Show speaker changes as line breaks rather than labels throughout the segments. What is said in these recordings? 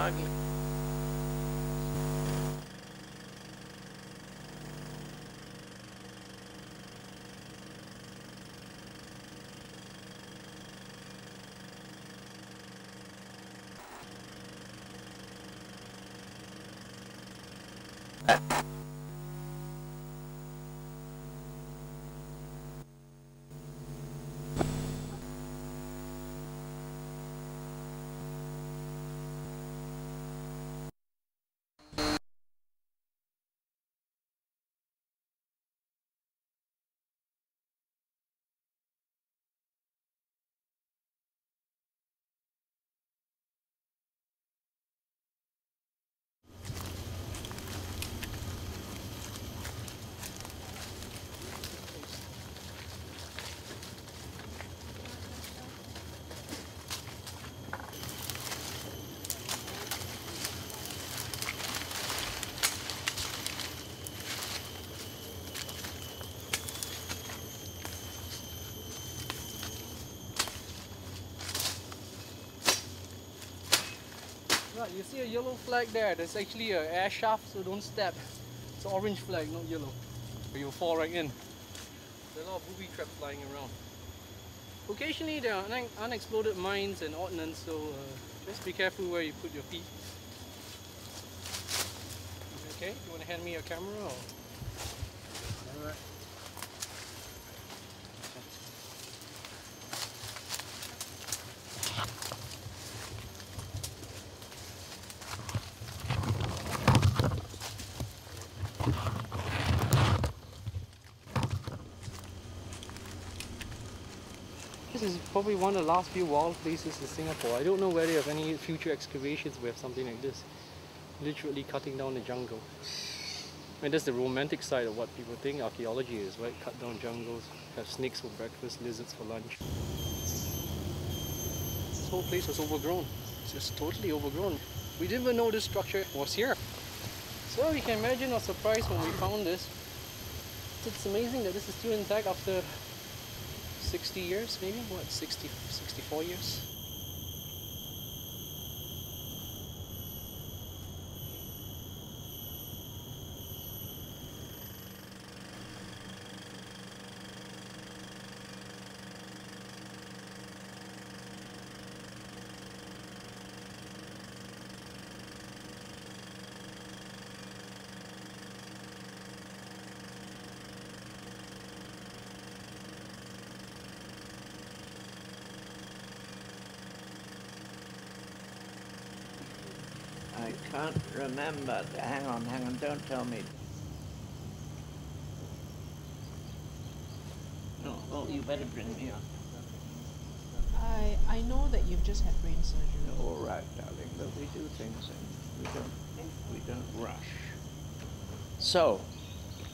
ugly. Right, you see a yellow flag there. There's actually an air shaft, so don't step. It's an orange flag, not yellow. You'll fall right in. There are a lot of booby traps flying around. Occasionally there are unexploded mines and ordnance, so just be careful where you put your feet. Okay, you want to hand me your camera? Or? Alright. This is probably one of the last few wild places in Singapore. I don't know whether they have any future excavations where something like this. Literally cutting down the jungle. And that's the romantic side of what people think archaeology is, right? Cut down jungles, have snakes for breakfast, lizards for lunch. This whole place was overgrown. It's just totally overgrown. We didn't even know this structure was here. So you can imagine our surprise when we found this. It's amazing that this is still intact after 60 years, maybe? What, 64 years?
I can't remember. Hang on, don't tell me. No, well, you better bring me up.
I know that you've just had brain surgery.
All right, darling, but we do things and we don't rush. So,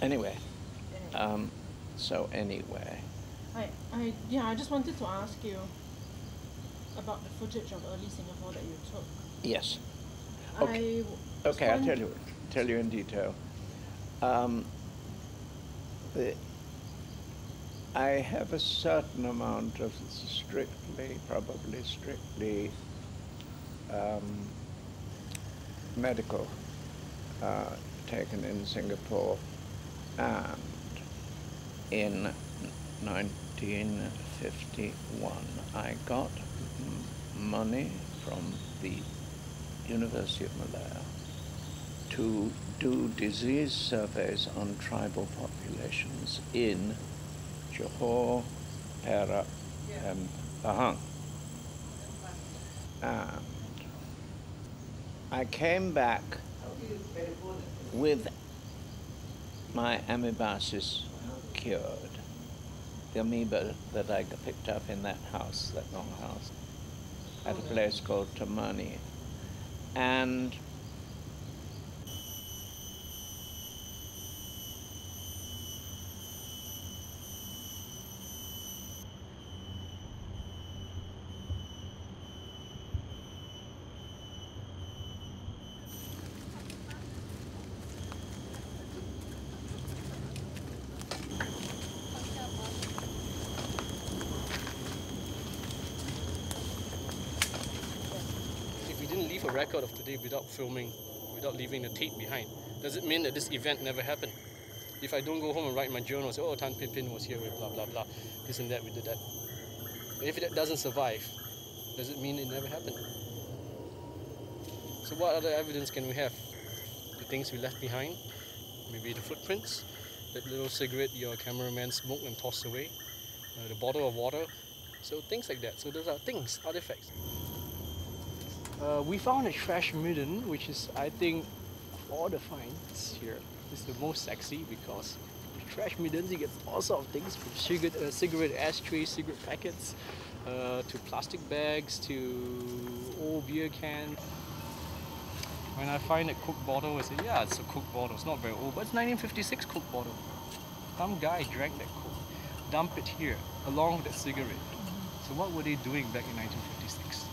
anyway,
I just wanted to ask you about the footage of early Singapore that you took.
yes. Okay, I'll tell you in detail. I have a certain amount of probably strictly medical taken in Singapore, and in 1951 I got money from the University of Malaya to do disease surveys on tribal populations in Johor, Perak, and Pahang. And I came back with my amoebasis cured, the amoeba that I picked up in that house, that long house, at a place called Tamani. And
didn't leave a record of today without filming, without leaving the tape behind, does it mean that this event never happened? If I don't go home and write my journal, say, oh, Tan Pin Pin was here with blah blah blah, this and that, we did that. If that doesn't survive, does it mean it never happened? So what other evidence can we have? The things we left behind, maybe the footprints, that little cigarette your cameraman smoked and tossed away, the bottle of water, so things like that. So those are things, artifacts. We found a trash midden, which is, I think, of all the finds here, is the most sexy because with trash middens you get all sorts of things, from cigarette ashtrays, cigarette packets, to plastic bags, to old beer cans. When I find a Coke bottle, I say, yeah, it's a Coke bottle. It's not very old, but it's 1956 Coke bottle. Some guy drank that Coke, dumped it here, along with that cigarette. So what were they doing back in 1956?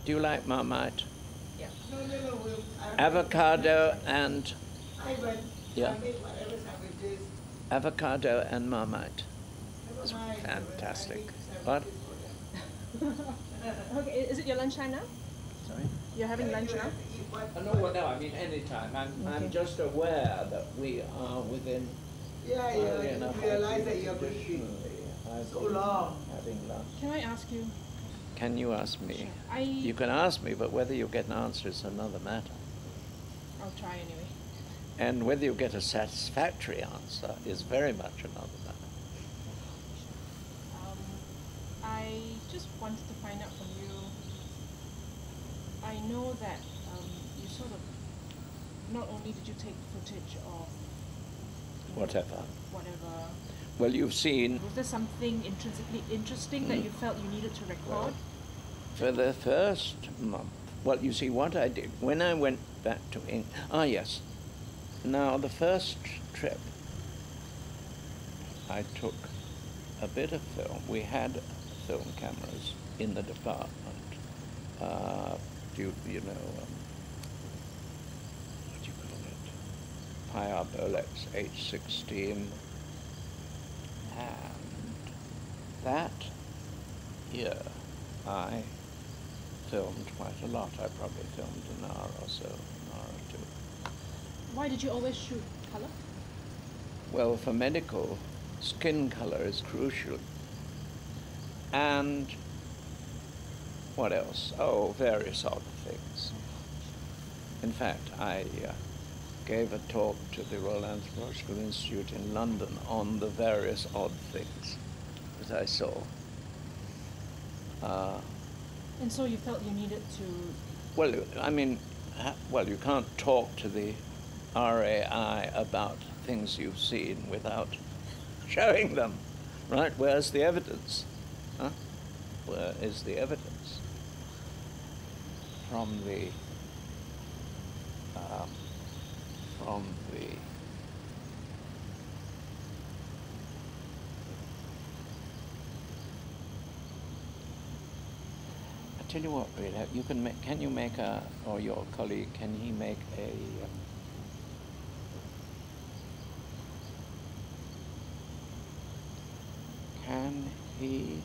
Do you like Marmite?
Yeah. No.
Avocado and
I went.
yeah.
I made whatever sandwiches.
Avocado and Marmite.
It's
Fantastic. What?
Okay, is it your lunchtime now?
Sorry?
You're having lunch now?
No, I mean anytime. I'm just aware that we are within.
Yeah,
You
you realize that you're breathing so long.
Having lunch.
Can I ask you?
Can you ask me?
I.
You can ask me, but whether you get an answer is another matter.
I'll try anyway.
And whether you get a satisfactory answer is very much another matter.
I just wanted to find out from you. I know that you sort of not only did you take footage of
Whatever.
whatever.
Well, you've seen.
Was there something intrinsically interesting that you felt you needed to record?
For the first month, well, you see what I did when I went back to England. Ah, yes. Now, the first trip, I took a bit of film. We had film cameras in the department. You know, what do you call it? PIR Bolex H16. And that year, I filmed quite a lot. I probably filmed an hour or so, an hour or two.
Why did you always shoot color?
Well, for medical, skin color is crucial. And what else? Oh, various other things. In fact, I gave a talk to the Royal Anthropological Institute in London on the various odd things that I saw.
And so you felt you needed to...
Well, I mean, you can't talk to the RAI about things you've seen without showing them, right? Where's the evidence? Huh? Where is the evidence? From the I tell you what, Rita, you can make. Can you make or your colleague? Can he make a? Can he